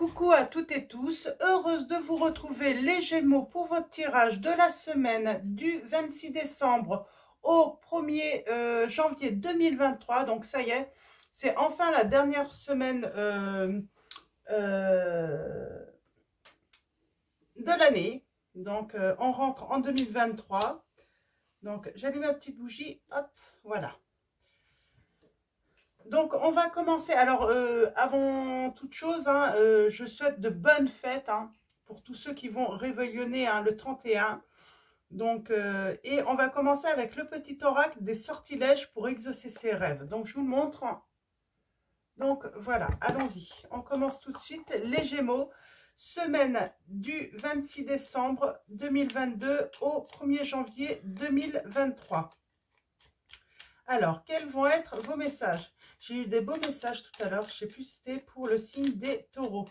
Coucou à toutes et tous, heureuse de vous retrouver les Gémeaux pour votre tirage de la semaine du 26 décembre au 1er janvier 2023. Donc ça y est, c'est enfin la dernière semaine de l'année. Donc on rentre en 2023. Donc j'allume ma petite bougie, hop, voilà. Donc, on va commencer. Alors, avant toute chose, hein, je souhaite de bonnes fêtes hein, pour tous ceux qui vont réveillonner hein, le 31. Donc, et on va commencer avec le petit oracle des sortilèges pour exaucer ses rêves. Donc, je vous le montre. Donc, voilà, allons-y. On commence tout de suite. Les Gémeaux, semaine du 26 décembre 2022 au 1er janvier 2023. Alors, quels vont être vos messages? J'ai eu des beaux messages tout à l'heure. Je ne sais plus si c'était pour le signe des taureaux.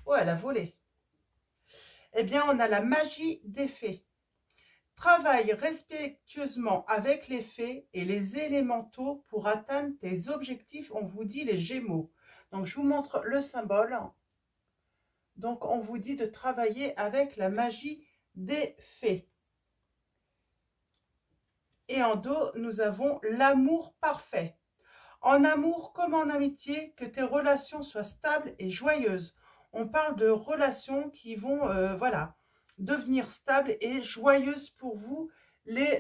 Oh, elle a volé. Eh bien, on a la magie des fées. Travaille respectueusement avec les fées et les élémentaux pour atteindre tes objectifs. On vous dit les Gémeaux. Donc, je vous montre le symbole. Donc, on vous dit de travailler avec la magie des fées. Et en dos, nous avons l'amour parfait. En amour comme en amitié, que tes relations soient stables et joyeuses. On parle de relations qui vont voilà, devenir stables et joyeuses pour vous, les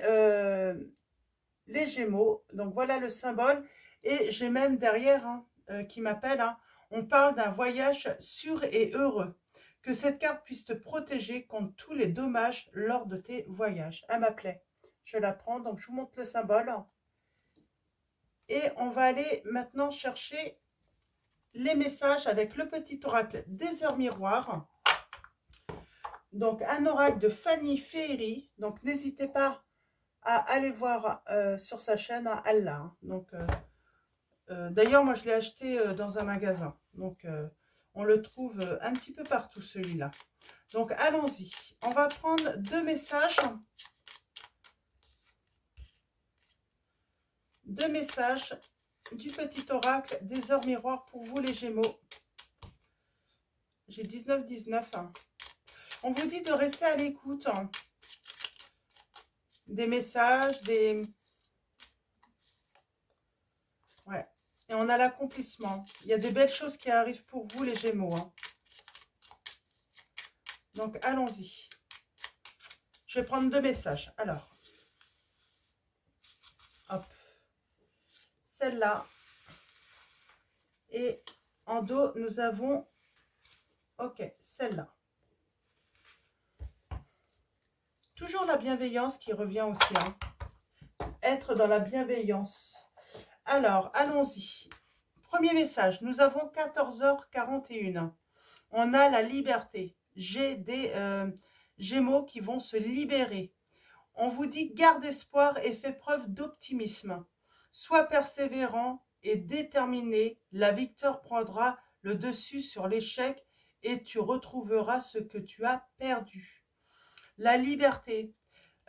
Gémeaux. Donc voilà le symbole. Et j'ai même derrière hein, qui m'appelle. Hein, on parle d'un voyage sûr et heureux. Que cette carte puisse te protéger contre tous les dommages lors de tes voyages. Elle m'appelait. Je la prends, donc je vous montre le symbole. Et on va aller maintenant chercher les messages avec le petit oracle des heures miroirs. Donc, un oracle de Fanny Féerie. Donc, n'hésitez pas à aller voir sur sa chaîne, hein, elle l'a. Donc, d'ailleurs, moi, je l'ai acheté dans un magasin. Donc, on le trouve un petit peu partout, celui-là. Donc, allons-y. On va prendre deux messages. Deux messages du petit oracle des heures miroirs pour vous les Gémeaux. J'ai 19-19. Hein. On vous dit de rester à l'écoute. Hein. Des messages, des... Ouais. Et on a l'accomplissement. Il y a des belles choses qui arrivent pour vous les Gémeaux. Hein. Donc allons-y. Je vais prendre deux messages. Alors. Hop. Celle-là. Et en dos, nous avons... Ok, celle-là. Toujours la bienveillance qui revient aussi. Hein. Être dans la bienveillance. Alors, allons-y. Premier message. Nous avons 14h41. On a la liberté. J'ai des Gémeaux qui vont se libérer. On vous dit garde espoir et fais preuve d'optimisme. Sois persévérant et déterminé. La victoire prendra le dessus sur l'échec et tu retrouveras ce que tu as perdu. La liberté.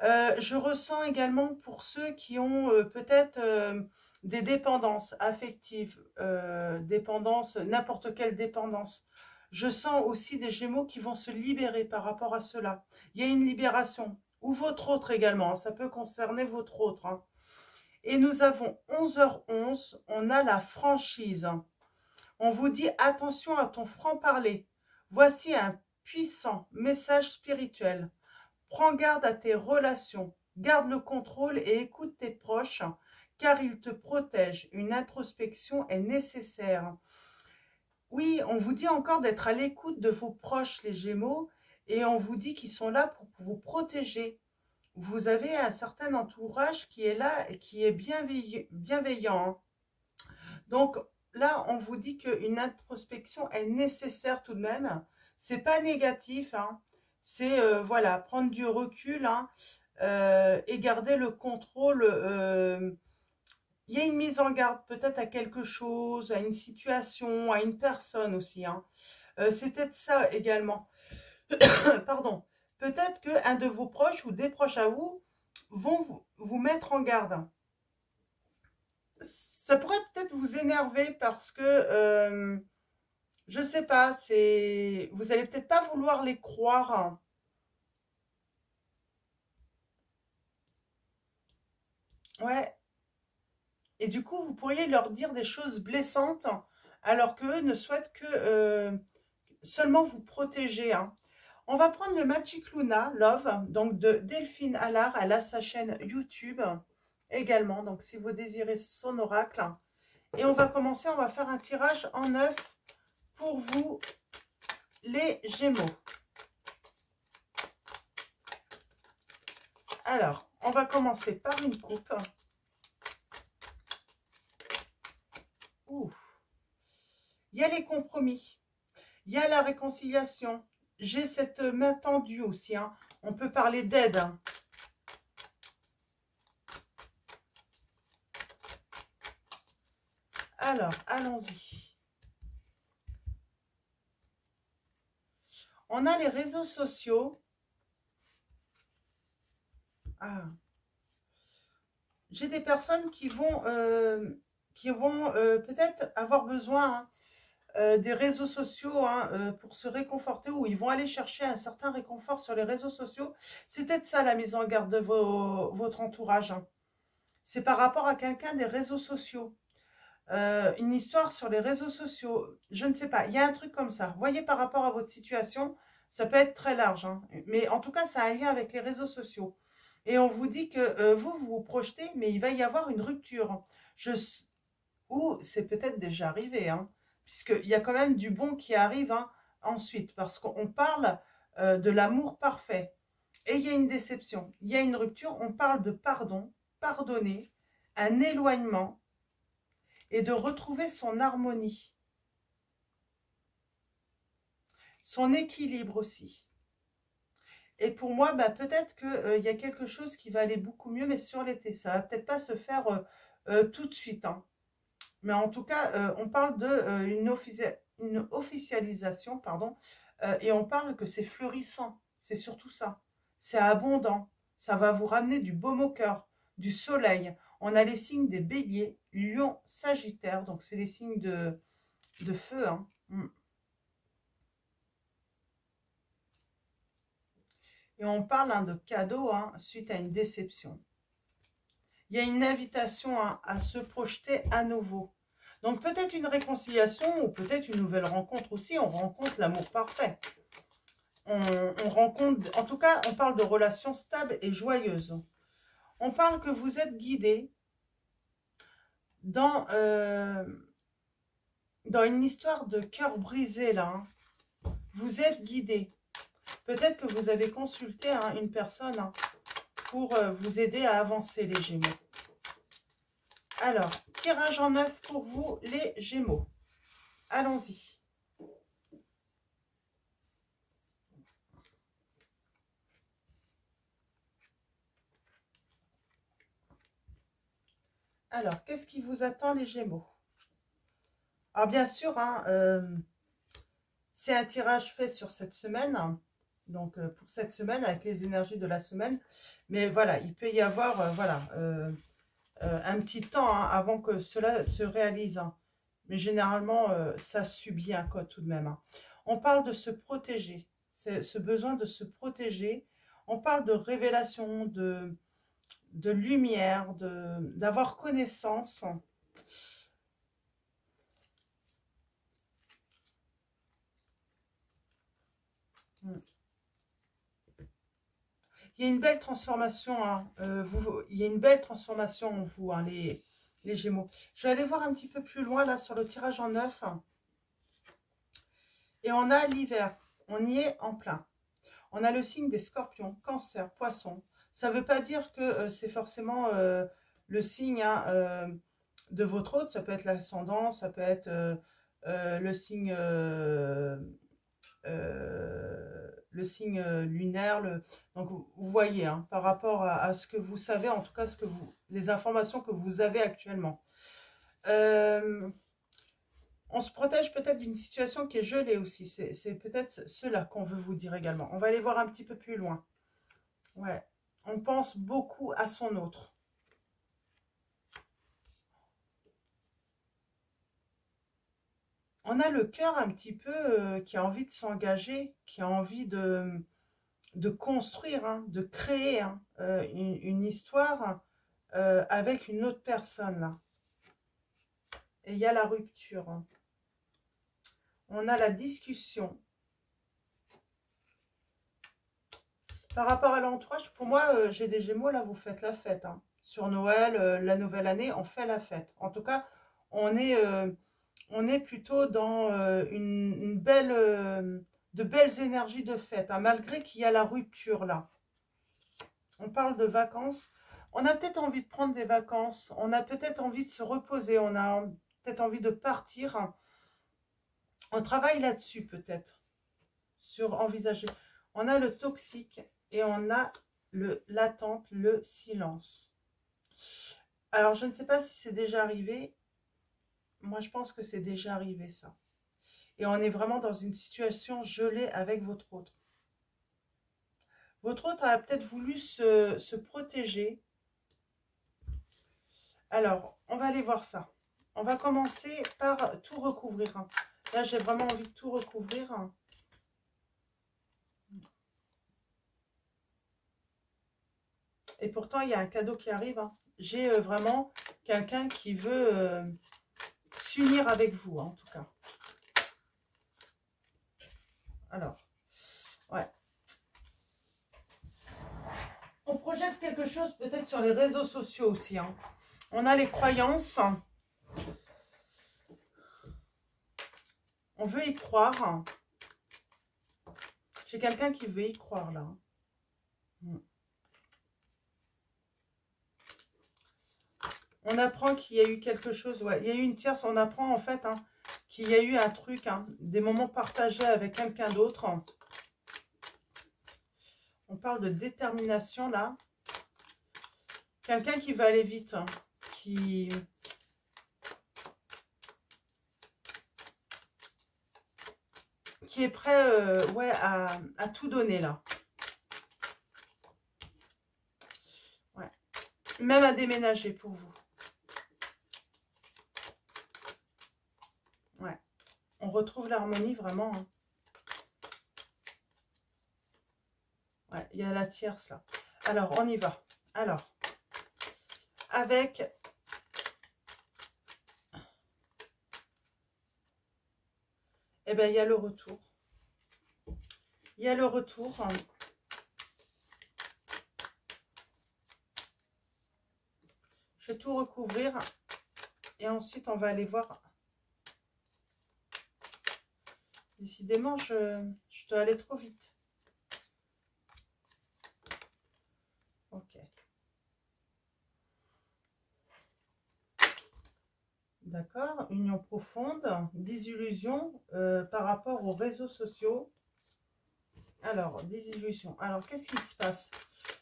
Je ressens également pour ceux qui ont peut-être des dépendances affectives, dépendance, n'importe quelle dépendance. Je sens aussi des Gémeaux qui vont se libérer par rapport à cela. Il y a une libération. Ou votre autre également. Ça peut concerner votre autre. Hein. Et nous avons 11h11. On a la franchise. On vous dit attention à ton franc-parler. Voici un puissant message spirituel. Prends garde à tes relations. Garde le contrôle et écoute tes proches car ils te protègent. Une introspection est nécessaire. Oui, on vous dit encore d'être à l'écoute de vos proches, les Gémeaux, et on vous dit qu'ils sont là pour vous protéger. Vous avez un certain entourage qui est là et qui est bienveillant. Donc là, on vous dit qu'une introspection est nécessaire tout de même. C'est pas négatif, hein. C'est voilà, prendre du recul hein, et garder le contrôle. Il y a une mise en garde peut-être à quelque chose, à une situation, à une personne aussi. Hein. C'est peut-être ça également. Pardon. Peut-être qu'un de vos proches ou des proches à vous vont vous mettre en garde. Ça pourrait peut-être vous énerver parce que Je sais pas, c'est... Vous allez peut-être pas vouloir les croire. Ouais. Et du coup, vous pourriez leur dire des choses blessantes, alors qu'eux ne souhaitent que seulement vous protéger, hein. On va prendre le Magic Luna Love, donc de Delphine Allard. Elle a sa chaîne YouTube également, donc si vous désirez son oracle. Et on va commencer, on va faire un tirage en 9 pour vous, les Gémeaux. Alors, on va commencer par une coupe. Ouh. Il y a les compromis, il y a la réconciliation. J'ai cette main tendue aussi, hein. On peut parler d'aide, hein. Alors, allons-y. On a les réseaux sociaux. Ah. J'ai des personnes qui vont peut-être avoir besoin, hein, des réseaux sociaux, hein, pour se réconforter, ou ils vont aller chercher un certain réconfort sur les réseaux sociaux. C'est peut-être ça la mise en garde de votre entourage, hein. C'est par rapport à quelqu'un des réseaux sociaux. Une histoire sur les réseaux sociaux. Je ne sais pas, il y a un truc comme ça. Vous voyez, par rapport à votre situation, ça peut être très large, hein. Mais en tout cas, ça a un lien avec les réseaux sociaux. Et on vous dit que vous vous projetez, mais il va y avoir une rupture. Ou c'est peut-être déjà arrivé, hein, puisqu'il y a quand même du bon qui arrive, hein, ensuite, parce qu'on parle de l'amour parfait. Et il y a une déception, il y a une rupture, on parle de pardon, pardonner, un éloignement, et de retrouver son harmonie, son équilibre aussi. Et pour moi, bah, peut-être qu'il y a quelque chose qui va aller beaucoup mieux, mais sur l'été. Ça va peut-être pas se faire tout de suite, hein. Mais en tout cas, on parle de une officialisation, pardon, et on parle que c'est fleurissant. C'est surtout ça. C'est abondant. Ça va vous ramener du baume au cœur, du soleil. On a les signes des béliers, lion, sagittaire. Donc, c'est les signes de feu, hein. Et on parle, hein, de cadeau, hein, suite à une déception. Il y a une invitation, hein, à se projeter à nouveau. Donc peut-être une réconciliation ou peut-être une nouvelle rencontre aussi. On rencontre l'amour parfait. On rencontre, en tout cas, on parle de relations stables et joyeuses. On parle que vous êtes guidé dans une histoire de cœur brisé, là, hein. Vous êtes guidé. Peut-être que vous avez consulté, hein, une personne, hein, pour vous aider à avancer, les Gémeaux. Alors, tirage en 9 pour vous, les Gémeaux. Allons-y. Alors, qu'est-ce qui vous attend, les Gémeaux? Alors, bien sûr, hein, c'est un tirage fait sur cette semaine. Donc, pour cette semaine, avec les énergies de la semaine. Mais voilà, il peut y avoir, voilà, un petit temps, hein, avant que cela se réalise, hein. Mais généralement, ça subit un code tout de même, hein. On parle de se protéger. C'est ce besoin de se protéger. On parle de révélation, de lumière, d'avoir connaissance. Il y a une belle transformation, hein, il y a une belle transformation en vous, hein, les Gémeaux. Je vais aller voir un petit peu plus loin là sur le tirage en 9. Et on a l'hiver, on y est en plein. On a le signe des scorpions, cancer, poisson. Ça ne veut pas dire que c'est forcément le signe, hein, de votre hôte. Ça peut être l'ascendant, ça peut être le signe lunaire. Donc, vous voyez, hein, par rapport à ce que vous savez, en tout cas, les informations que vous avez actuellement. On se protège peut-être d'une situation qui est gelée aussi. C'est peut-être cela qu'on veut vous dire également. On va aller voir un petit peu plus loin. Ouais. On pense beaucoup à son autre. on a le cœur un petit peu qui a envie de s'engager, qui a envie de construire, hein, de créer hein, une histoire avec une autre personne là. Et il y a la rupture. Hein. On a la discussion. Par rapport à l'entourage, pour moi, j'ai des Gémeaux, là, vous faites la fête. Hein. Sur Noël, la nouvelle année, on fait la fête. En tout cas, on est plutôt dans une belle, de belles énergies de fête, hein, malgré qu'il y a la rupture, là. On parle de vacances. On a peut-être envie de prendre des vacances. On a peut-être envie de se reposer. On a peut-être envie de partir. On travaille là-dessus, peut-être. Sur envisager. On a le toxique. Et on a l'attente, le silence. Alors, je ne sais pas si c'est déjà arrivé. Moi, je pense que c'est déjà arrivé, ça. Et on est vraiment dans une situation gelée avec votre autre. Votre autre a peut-être voulu se protéger. Alors, on va aller voir ça. On va commencer par tout recouvrir. Hein. Là, j'ai vraiment envie de tout recouvrir. Hein. Et pourtant, il y a un cadeau qui arrive. Hein. J'ai vraiment quelqu'un qui veut s'unir avec vous, hein, en tout cas. Alors, ouais. On projette quelque chose peut-être sur les réseaux sociaux aussi. Hein. On a les croyances. On veut y croire. J'ai quelqu'un qui veut y croire, là. On apprend qu'il y a eu quelque chose, ouais, il y a eu une tierce, on apprend en fait hein, qu'il y a eu un truc, hein, des moments partagés avec quelqu'un d'autre. On parle de détermination là. Quelqu'un qui va aller vite, hein, qui est prêt ouais, à tout donner là. Ouais. Même à déménager pour vous. Ouais. On retrouve l'harmonie vraiment. Hein. Ouais, il y a la tierce là. Alors, on y va. Alors, avec... Eh bien, il y a le retour. Il y a le retour. Je vais tout recouvrir. Et ensuite, on va aller voir. Décidément, je dois aller trop vite. Ok. D'accord. Union profonde. Désillusion par rapport aux réseaux sociaux. Alors, désillusion. Alors, qu'est-ce qui se passe?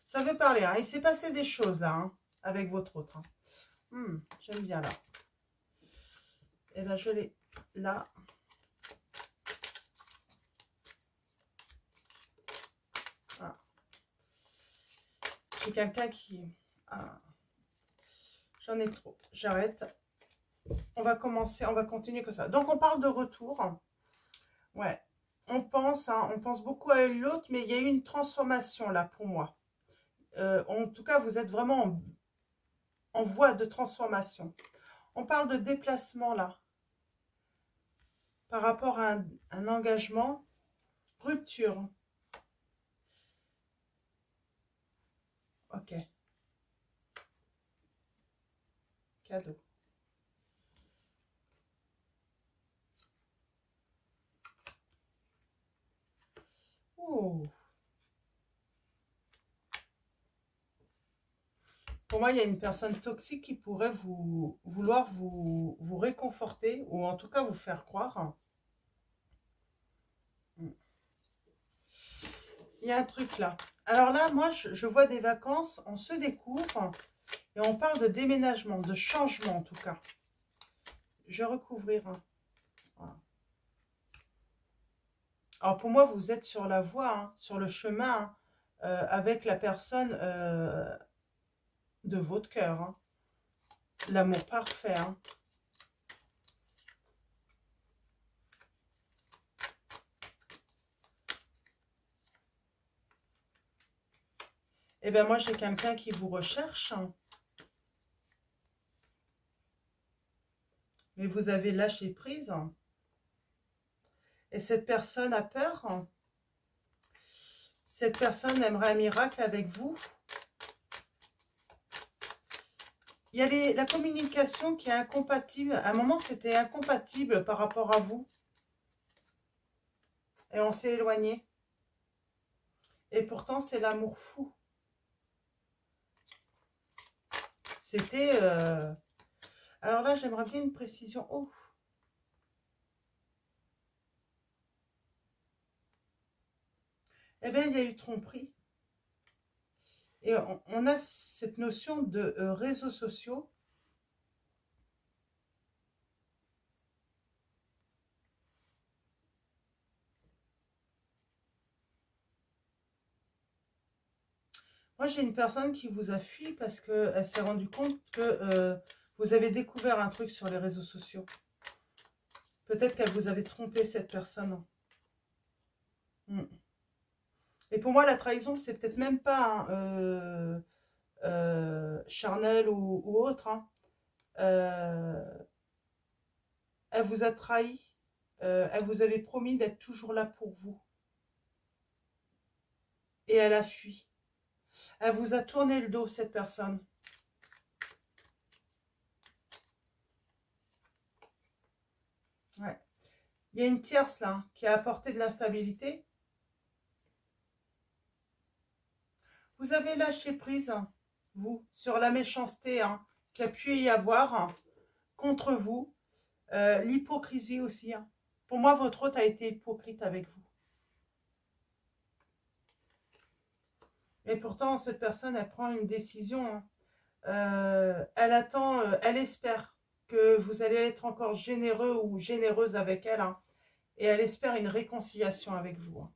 Ça veut parler. Hein. Il s'est passé des choses là, hein, avec votre autre. Hein. J'aime bien là. Et bien, je l'ai là. Voilà. J'ai quelqu'un qui... Ah. J'en ai trop. J'arrête. On va commencer, on va continuer comme ça. Donc, on parle de retour. Ouais. On pense beaucoup à l'autre, mais il y a eu une transformation là pour moi. En tout cas, vous êtes vraiment en voie de transformation. On parle de déplacement là. Par rapport à un engagement, rupture. Ok. Cadeau. Oh. Pour moi, il y a une personne toxique qui pourrait vouloir vous réconforter ou en tout cas vous faire croire. Il y a un truc là. Alors là, moi, je vois des vacances, on se découvre et on parle de déménagement, de changement en tout cas. Je vais recouvrir. Voilà. Alors pour moi, vous êtes sur la voie, hein, sur le chemin avec la personne de votre cœur. Hein. L'amour parfait. Hein. Eh bien, moi, j'ai quelqu'un qui vous recherche. Mais vous avez lâché prise. Et cette personne a peur. Cette personne aimerait un miracle avec vous. Il y a la communication qui est incompatible. À un moment, c'était incompatible par rapport à vous. Et on s'est éloigné. Et pourtant, c'est l'amour fou. C'était... Alors là, j'aimerais bien une précision. Oh. Eh bien, il y a eu tromperie. Et on a cette notion de réseaux sociaux. Moi, j'ai une personne qui vous a fui parce qu'elle s'est rendue compte que vous avez découvert un truc sur les réseaux sociaux. Peut-être qu'elle vous avait trompé, cette personne. Et pour moi, la trahison, c'est peut-être même pas charnel ou autre. Hein. Elle vous a trahi. Elle vous avait promis d'être toujours là pour vous. Et elle a fui. Elle vous a tourné le dos, cette personne. Ouais. Il y a une tierce là qui a apporté de l'instabilité. Vous avez lâché prise, vous, sur la méchanceté qu'il y a pu y avoir contre vous. L'hypocrisie aussi. Pour moi, votre hôte a été hypocrite avec vous. Et pourtant, cette personne, elle prend une décision. Elle attend, elle espère que vous allez être encore généreux ou généreuse avec elle. Et elle espère une réconciliation avec vous.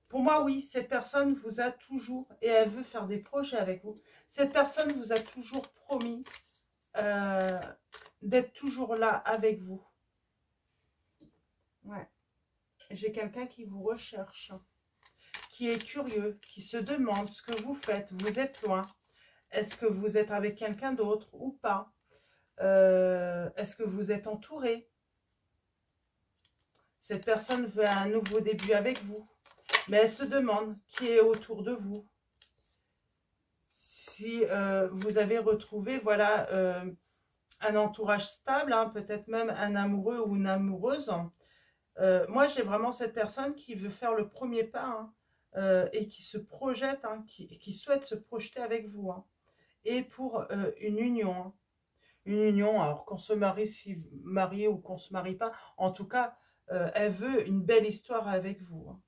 Pour moi, oui, cette personne vous a toujours, et elle veut faire des projets avec vous, cette personne vous a toujours promis d'être toujours là avec vous. Ouais. J'ai quelqu'un qui vous recherche, qui est curieux, qui se demande ce que vous faites. Vous êtes loin. Est-ce que vous êtes avec quelqu'un d'autre ou pas? Est-ce que vous êtes entouré? Cette personne veut un nouveau début avec vous. Mais elle se demande qui est autour de vous. Si vous avez retrouvé, voilà, un entourage stable, peut-être même un amoureux ou une amoureuse. Moi, j'ai vraiment cette personne qui veut faire le premier pas et qui se projette, qui souhaite se projeter avec vous. Et pour une union. Une union, alors qu'on se marie, si marié ou qu'on ne se marie pas, en tout cas, elle veut une belle histoire avec vous.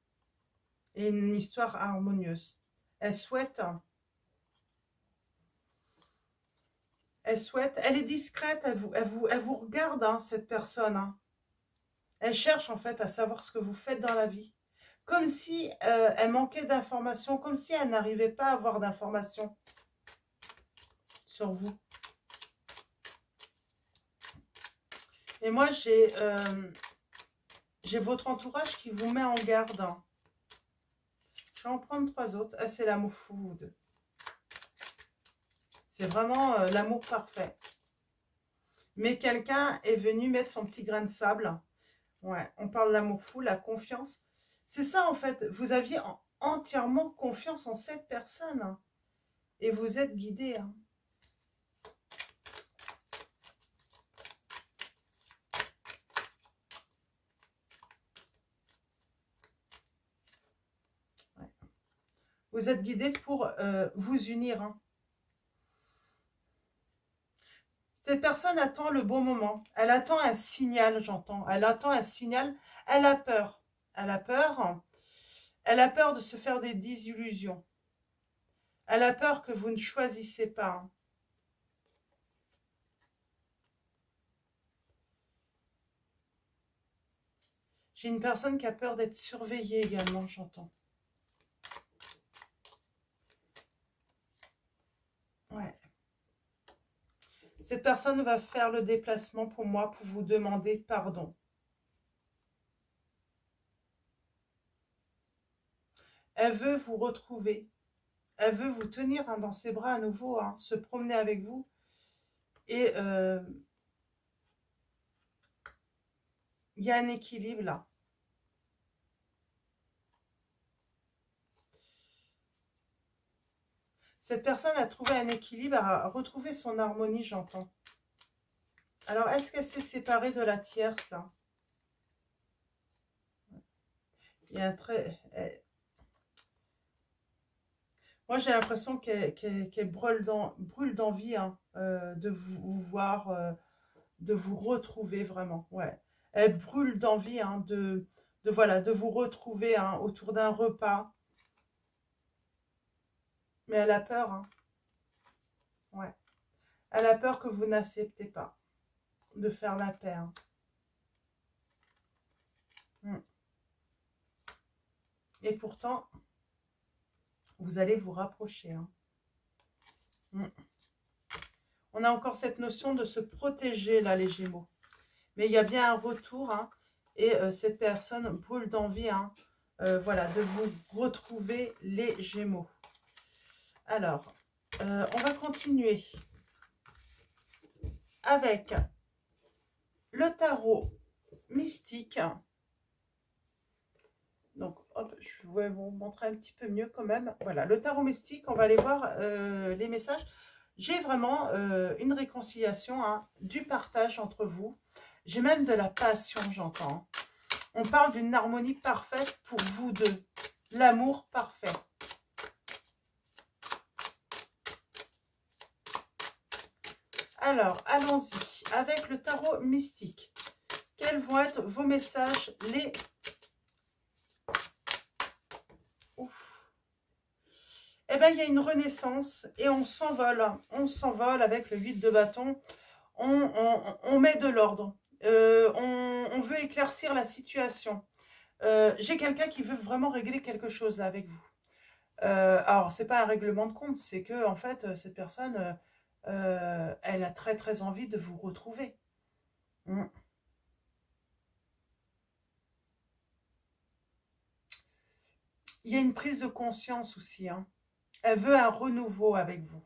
Et une histoire harmonieuse. Elle souhaite, elle est discrète, elle vous regarde, cette personne. Elle cherche en fait à savoir ce que vous faites dans la vie. Comme si elle manquait d'informations, comme si elle n'arrivait pas à avoir d'informations sur vous. Et moi, j'ai votre entourage qui vous met en garde. Je vais en prendre 3 autres. Ah, c'est l'amour food. C'est vraiment l'amour parfait. Mais quelqu'un est venu mettre son petit grain de sable. Ouais, on parle de l'amour fou, la confiance. C'est ça, en fait. Vous aviez entièrement confiance en cette personne. Et vous êtes guidé. Ouais. Vous êtes guidé pour vous unir. Cette personne attend le bon moment. Elle attend un signal, j'entends. Elle attend un signal. Elle a peur. Elle a peur. Elle a peur de se faire des désillusions. Elle a peur que vous ne choisissez pas. J'ai une personne qui a peur d'être surveillée également, j'entends. Ouais. Cette personne va faire le déplacement pour moi pour vous demander pardon. Elle veut vous retrouver. Elle veut vous tenir dans ses bras à nouveau, se promener avec vous. Et il y a un équilibre là. Cette personne a trouvé un équilibre, a retrouvé son harmonie, j'entends. Alors, est-ce qu'elle s'est séparée de la tierce, là? Il y a un très... Moi, j'ai l'impression qu'elle brûle d'envie de vous voir, de vous retrouver vraiment. Ouais. Elle brûle d'envie voilà, de vous retrouver autour d'un repas. Mais elle a peur. Ouais. Elle a peur que vous n'acceptez pas de faire la paix. Et pourtant, vous allez vous rapprocher. On a encore cette notion de se protéger, là, les Gémeaux. Mais il y a bien un retour. Et cette personne brûle d'envie, voilà, de vous retrouver, les Gémeaux. Alors, on va continuer avec le tarot mystique. Donc, hop, je vais vous montrer un petit peu mieux quand même. Voilà, le tarot mystique, on va aller voir les messages. J'ai vraiment une réconciliation, du partage entre vous. J'ai même de la passion, j'entends. On parle d'une harmonie parfaite pour vous deux. L'amour parfait. Alors, allons-y avec le tarot mystique. Quels vont être vos messages, les... Ouf. Eh bien, il y a une renaissance et on s'envole. On s'envole avec le 8 de bâton. On met de l'ordre. On veut éclaircir la situation. J'ai quelqu'un qui veut vraiment régler quelque chose là avec vous. Alors, c'est pas un règlement de compte, c'est que en fait, cette personne, elle a très très envie de vous retrouver. Il y a une prise de conscience aussi. Elle veut un renouveau avec vous.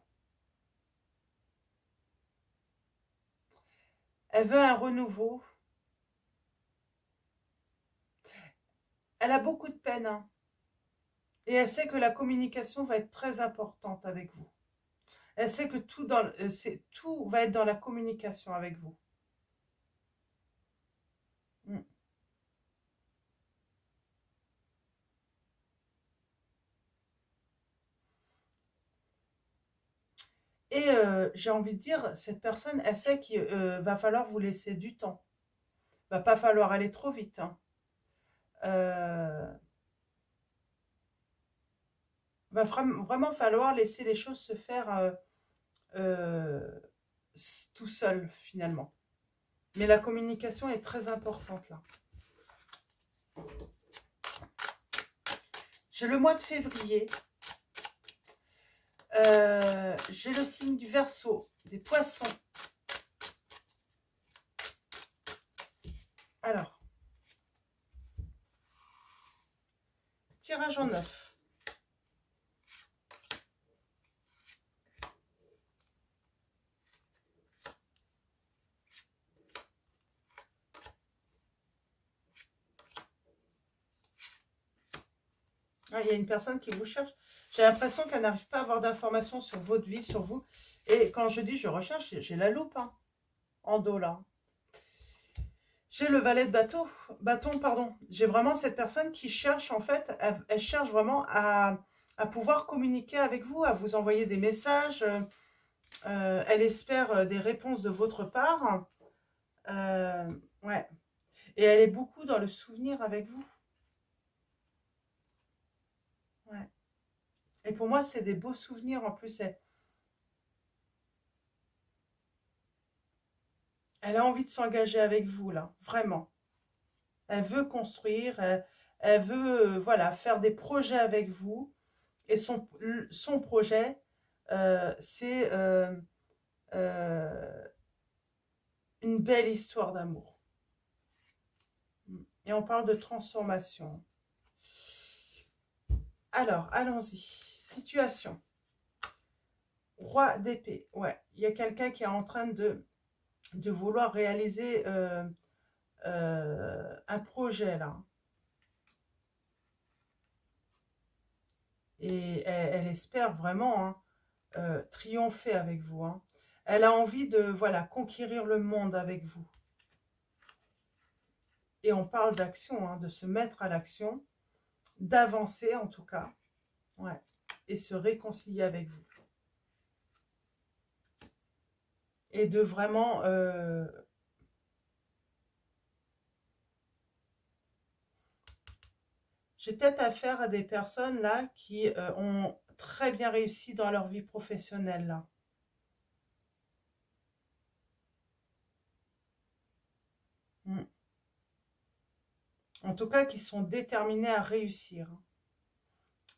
Elle veut un renouveau. Elle a beaucoup de peine. Et elle sait que la communication va être très importante avec vous. Elle sait que tout va être dans la communication avec vous. Et j'ai envie de dire, cette personne, elle sait qu'il va falloir vous laisser du temps. Il ne va pas falloir aller trop vite. Va vraiment falloir laisser les choses se faire tout seul, finalement. Mais la communication est très importante, là. J'ai le mois de février. J'ai le signe du Verseau, des Poissons. Alors, tirage en 9. Il y a une personne qui vous cherche. J'ai l'impression qu'elle n'arrive pas à avoir d'informations sur votre vie, sur vous. Et quand je dis je recherche, j'ai la loupe en dos là. J'ai le valet de bâton, pardon. J'ai vraiment cette personne qui cherche, en fait, elle cherche vraiment à pouvoir communiquer avec vous, à vous envoyer des messages. Elle espère des réponses de votre part. Ouais. Et elle est beaucoup dans le souvenir avec vous. Ouais. Et pour moi, c'est des beaux souvenirs. En plus, elle a envie de s'engager avec vous, là. Vraiment. Elle veut construire. Elle veut, voilà, faire des projets avec vous. Et son projet, c'est une belle histoire d'amour. Et on parle de transformation. Alors, allons-y. Situation. Roi d'épée. Ouais, il y a quelqu'un qui est en train de vouloir réaliser un projet, là. Et elle espère vraiment triompher avec vous. Hein. Elle a envie de, voilà, conquérir le monde avec vous. Et on parle d'action, hein, de se mettre à l'action, d'avancer en tout cas. Ouais. Et se réconcilier avec vous. Et de vraiment... j'ai peut-être affaire à des personnes là qui ont très bien réussi dans leur vie professionnelle là. Mm. En tout cas, qui sont déterminés à réussir, hein,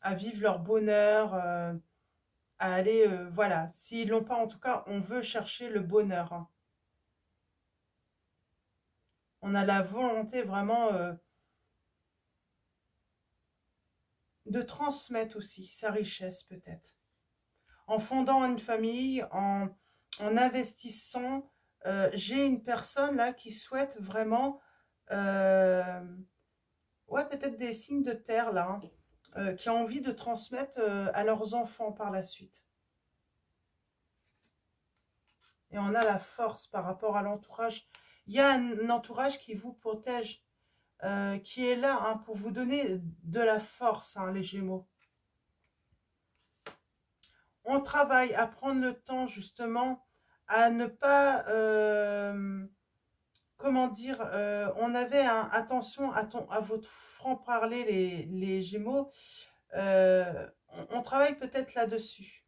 à vivre leur bonheur, à aller, voilà. S'ils l'ont pas, en tout cas, on veut chercher le bonheur. Hein. On a la volonté vraiment de transmettre aussi sa richesse peut-être. En fondant une famille, en investissant. J'ai une personne là qui souhaite vraiment, ouais, peut-être des signes de terre là, hein, qui a envie de transmettre à leurs enfants par la suite. Et on a la force par rapport à l'entourage. Il y a un entourage qui vous protège, qui est là hein, pour vous donner de la force, hein, les Gémeaux. On travaille à prendre le temps justement à ne pas, comment dire, on avait attention à votre franc-parler les Gémeaux, on travaille peut-être là-dessus,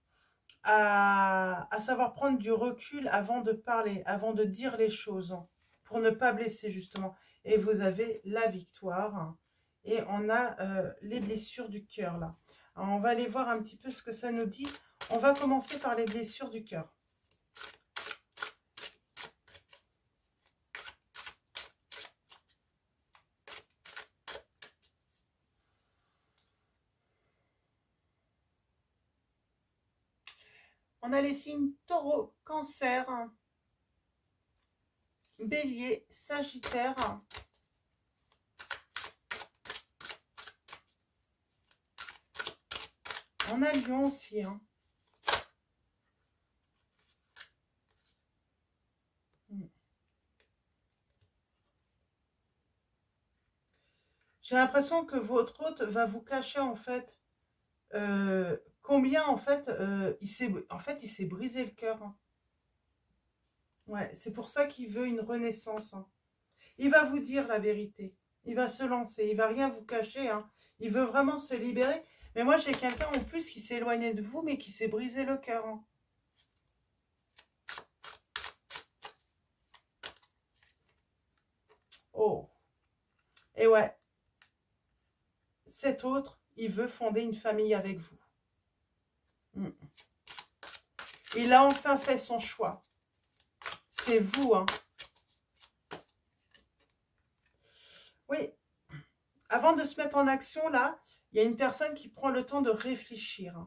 à savoir prendre du recul avant de parler, avant de dire les choses, hein, pour ne pas blesser justement. Et vous avez la victoire, hein, et on a les blessures du cœur là. Alors, on va aller voir un petit peu ce que ça nous dit. On va commencer par les blessures du cœur. On a les signes taureau, cancer, bélier, sagittaire. On a lion aussi. Hein. J'ai l'impression que votre hôte va vous cacher en fait combien en fait il s'est brisé le cœur. Hein. Ouais, c'est pour ça qu'il veut une renaissance. Hein. Il va vous dire la vérité. Il va se lancer. Il va rien vous cacher. Hein. Il veut vraiment se libérer. Mais moi, j'ai quelqu'un en plus qui s'est éloigné de vous, mais qui s'est brisé le cœur. Hein. Oh. Et ouais, cet autre, il veut fonder une famille avec vous. Il a enfin fait son choix. C'est vous, hein. Oui. Avant de se mettre en action, là, il y a une personne qui prend le temps de réfléchir.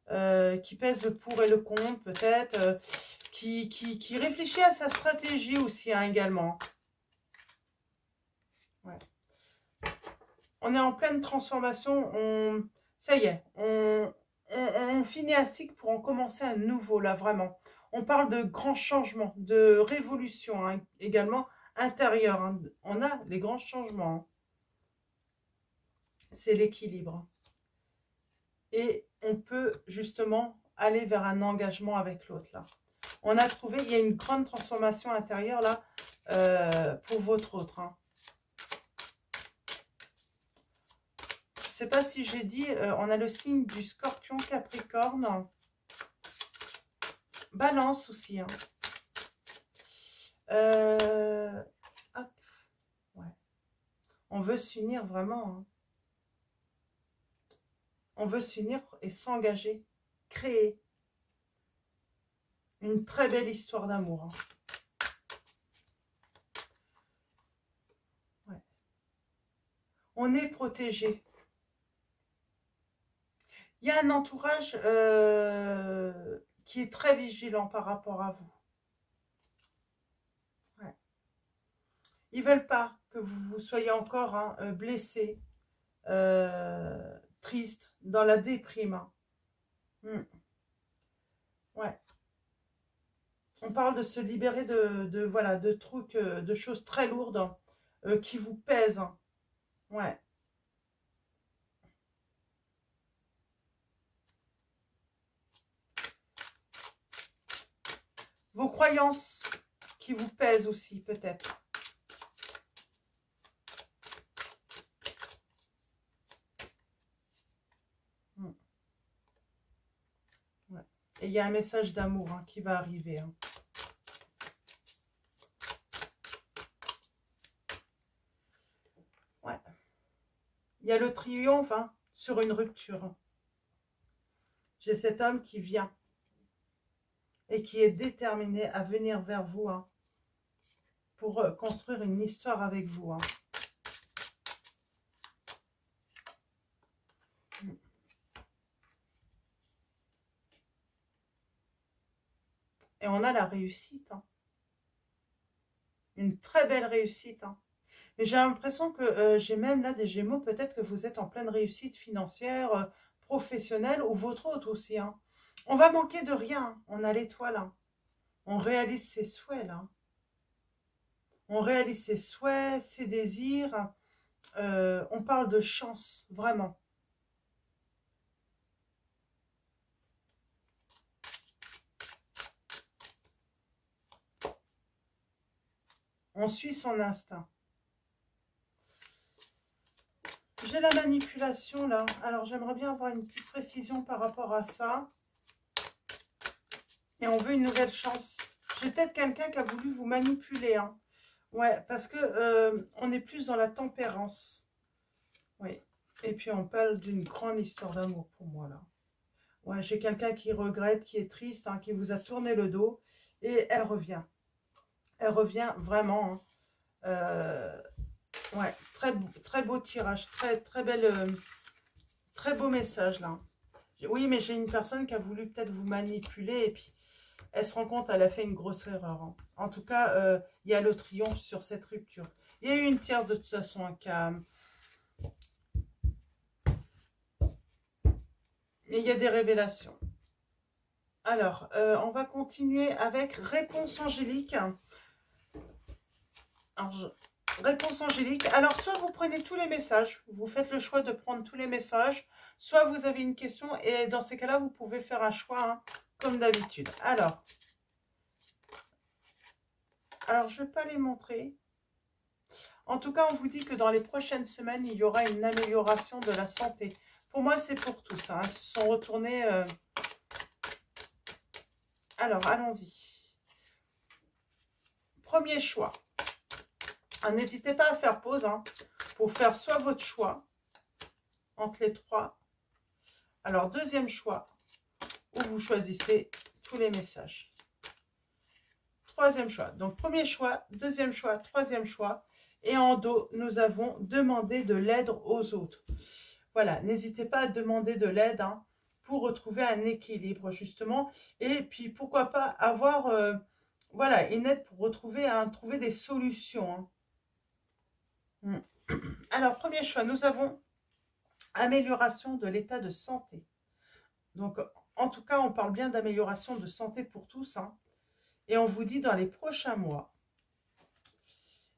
Hein. Qui pèse le pour et le contre, peut-être. Qui réfléchit à sa stratégie aussi, hein, également. Ouais. On est en pleine transformation. Ça y est, on finit un cycle pour en commencer un nouveau, là, vraiment. On parle de grands changements, de révolution, hein, également intérieure. Hein. On a les grands changements. Hein. C'est l'équilibre. Et on peut justement aller vers un engagement avec l'autre, là. On a trouvé, il y a une grande transformation intérieure, là, pour votre autre. Hein. Je ne sais pas si j'ai dit, on a le signe du Scorpion, Capricorne. Balance aussi. Hein. Hop. Ouais. On veut s'unir vraiment. Hein. On veut s'unir et s'engager. Créer. Une très belle histoire d'amour. Hein. Ouais. On est protégé. Il y a un entourage qui est très vigilant par rapport à vous. Ouais. Ils veulent pas que vous soyez encore hein, blessé, triste, dans la déprime. Hein. Ouais. On parle de se libérer voilà, de trucs, de choses très lourdes qui vous pèsent. Hein. Ouais. Vos croyances qui vous pèsent aussi, peut-être. Ouais. Et il y a un message d'amour hein, qui va arriver. Hein. Ouais. Il y a le triomphe hein, sur une rupture. J'ai cet homme qui vient et qui est déterminé à venir vers vous hein, pour construire une histoire avec vous. Hein. Et on a la réussite. Hein. Une très belle réussite. Hein. Mais j'ai l'impression que j'ai même là des Gémeaux, peut-être que vous êtes en pleine réussite financière, professionnelle ou votre autre aussi. Hein. On va manquer de rien. Hein. On a l'étoile. Hein. On réalise ses souhaits là. On réalise ses souhaits, ses désirs. On parle de chance, vraiment. On suit son instinct. J'ai la manipulation là. Alors j'aimerais bien avoir une petite précision par rapport à ça. Et on veut une nouvelle chance. J'ai peut-être quelqu'un qui a voulu vous manipuler. Hein. Ouais, parce que on est plus dans la tempérance. Oui. Et puis on parle d'une grande histoire d'amour pour moi là. Ouais, j'ai quelqu'un qui regrette, qui est triste, hein, qui vous a tourné le dos. Et elle revient. Elle revient vraiment. Hein. Ouais, très beau tirage, très belle, très beau message là. Oui, mais j'ai une personne qui a voulu peut-être vous manipuler et puis elle se rend compte qu'elle a fait une grosse erreur. Hein. En tout cas, il y a le triomphe sur cette rupture. Il y a eu une tierce de toute façon hein, qui a... Et il y a des révélations. Alors, on va continuer avec réponse angélique. Alors, réponse angélique. Alors, soit vous prenez tous les messages, vous faites le choix de prendre tous les messages, soit vous avez une question et dans ces cas-là, vous pouvez faire un choix hein, comme d'habitude. Alors, je ne vais pas les montrer. En tout cas, on vous dit que dans les prochaines semaines, il y aura une amélioration de la santé. Pour moi, c'est pour tous. Hein. Ils se sont retournés. Alors, allons-y. Premier choix. N'hésitez pas à faire pause hein, pour faire soit votre choix entre les trois. Alors, deuxième choix, où vous choisissez tous les messages. Troisième choix. Donc, premier choix, deuxième choix, troisième choix. Et en dos, nous avons demandé de l'aide aux autres. Voilà, n'hésitez pas à demander de l'aide hein, pour retrouver un équilibre, justement. Et puis, pourquoi pas avoir voilà, une aide pour trouver des solutions. Hein. Alors, premier choix, nous avons amélioration de l'état de santé. Donc, en tout cas, on parle bien d'amélioration de santé pour tous. Hein. Et on vous dit dans les prochains mois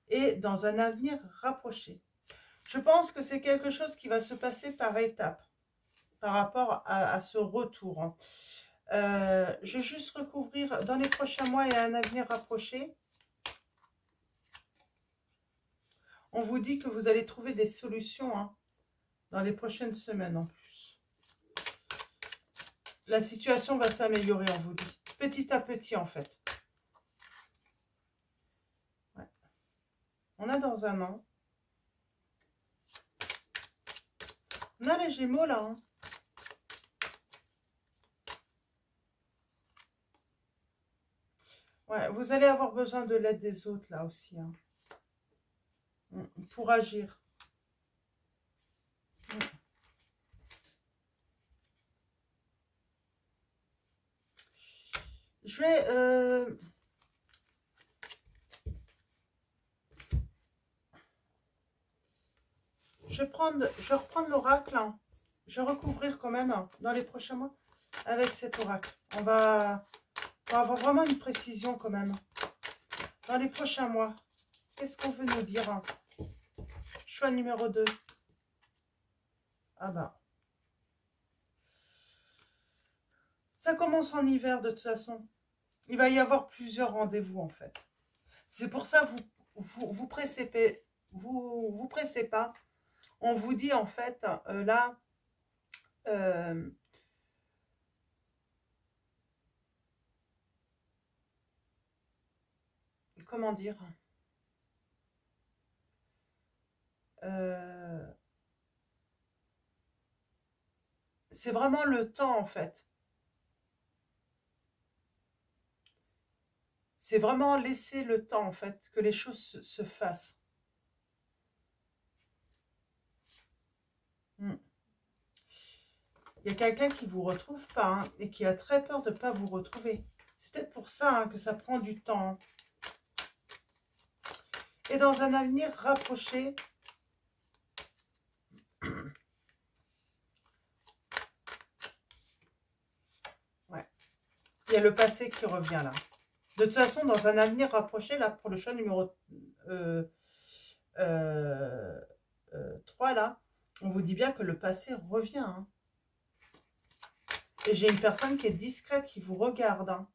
et dans un avenir rapproché. Je pense que c'est quelque chose qui va se passer par étapes par rapport à ce retour. Hein. Je vais juste recouvrir dans les prochains mois et à un avenir rapproché. On vous dit que vous allez trouver des solutions hein, dans les prochaines semaines en plus. La situation va s'améliorer, on vous dit. Petit à petit en fait. Ouais. On a dans un an. On a les Gémeaux là. Hein. Ouais, vous allez avoir besoin de l'aide des autres là aussi. Hein. Pour agir. Je vais... je vais reprendre l'oracle. Hein. Je vais recouvrir quand même dans les prochains mois avec cet oracle. On va avoir vraiment une précision quand même. Dans les prochains mois, qu'est-ce qu'on veut nous dire hein? Choix numéro 2. Ah bah. Ça commence en hiver de toute façon. Il va y avoir plusieurs rendez-vous en fait. C'est pour ça vous pressez, vous pressez pas. On vous dit en fait là comment dire c'est vraiment le temps en fait. C'est vraiment laisser le temps en fait que les choses se fassent. Il y a quelqu'un qui ne vous retrouve pas hein, et qui a très peur de ne pas vous retrouver. C'est peut-être pour ça hein, que ça prend du temps. Et dans un avenir rapproché, ouais, il y a le passé qui revient là. De toute façon, dans un avenir rapproché, là, pour le choix numéro 3, là, on vous dit bien que le passé revient. Hein. Et j'ai une personne qui est discrète, qui vous regarde. Hein.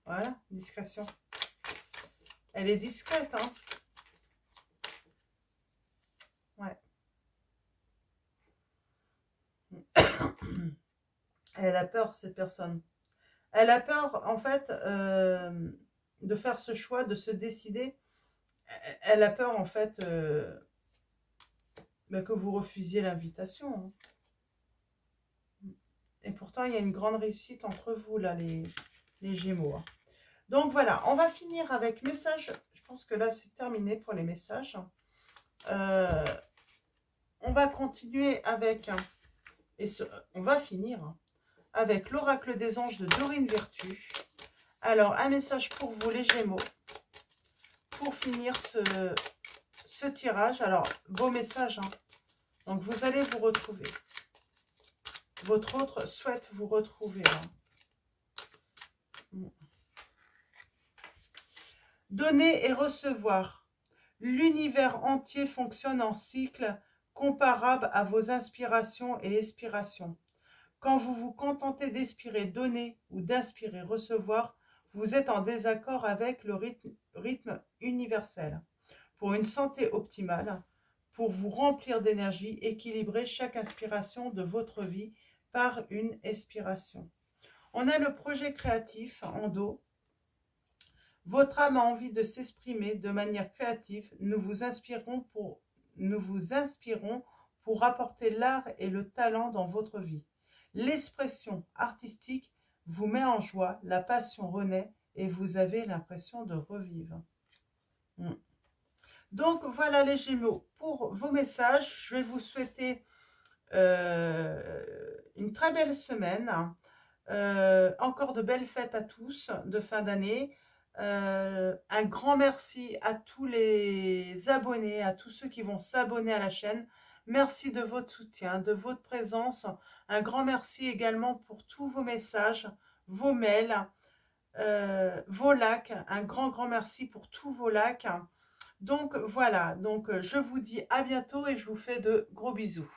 Voilà, discrétion. Elle est discrète, hein. Ouais. Elle a peur, cette personne. Elle a peur, en fait, de faire ce choix, de se décider. Elle a peur, en fait, que vous refusiez l'invitation. Hein. Et pourtant, il y a une grande réussite entre vous, là, les Gémeaux. Hein. Donc, voilà, on va finir avec message. Je pense que là, c'est terminé pour les messages. On va continuer avec... on va finir avec l'oracle des anges de Dorine Vertu. Alors, un message pour vous, les Gémeaux, pour finir ce tirage. Alors, beau message. Hein. Donc, vous allez vous retrouver. Votre autre souhaite vous retrouver. Hein. Donner et recevoir. L'univers entier fonctionne en cycle comparable à vos inspirations et expirations. Quand vous vous contentez d'expirer, donner ou d'inspirer, recevoir, vous êtes en désaccord avec le rythme universel. Pour une santé optimale, pour vous remplir d'énergie, équilibrez chaque inspiration de votre vie par une expiration. On a le projet créatif en dos. Votre âme a envie de s'exprimer de manière créative. Nous vous inspirons pour apporter l'art et le talent dans votre vie. L'expression artistique vous met en joie, la passion renaît et vous avez l'impression de revivre. Donc voilà les Gémeaux, pour vos messages, je vais vous souhaiter une très belle semaine, encore de belles fêtes à tous de fin d'année. Un grand merci à tous les abonnés, à tous ceux qui vont s'abonner à la chaîne. Merci de votre soutien, de votre présence. Un grand merci également pour tous vos messages, vos mails, vos likes. Un grand merci pour tous vos likes. Donc voilà, donc je vous dis à bientôt et je vous fais de gros bisous.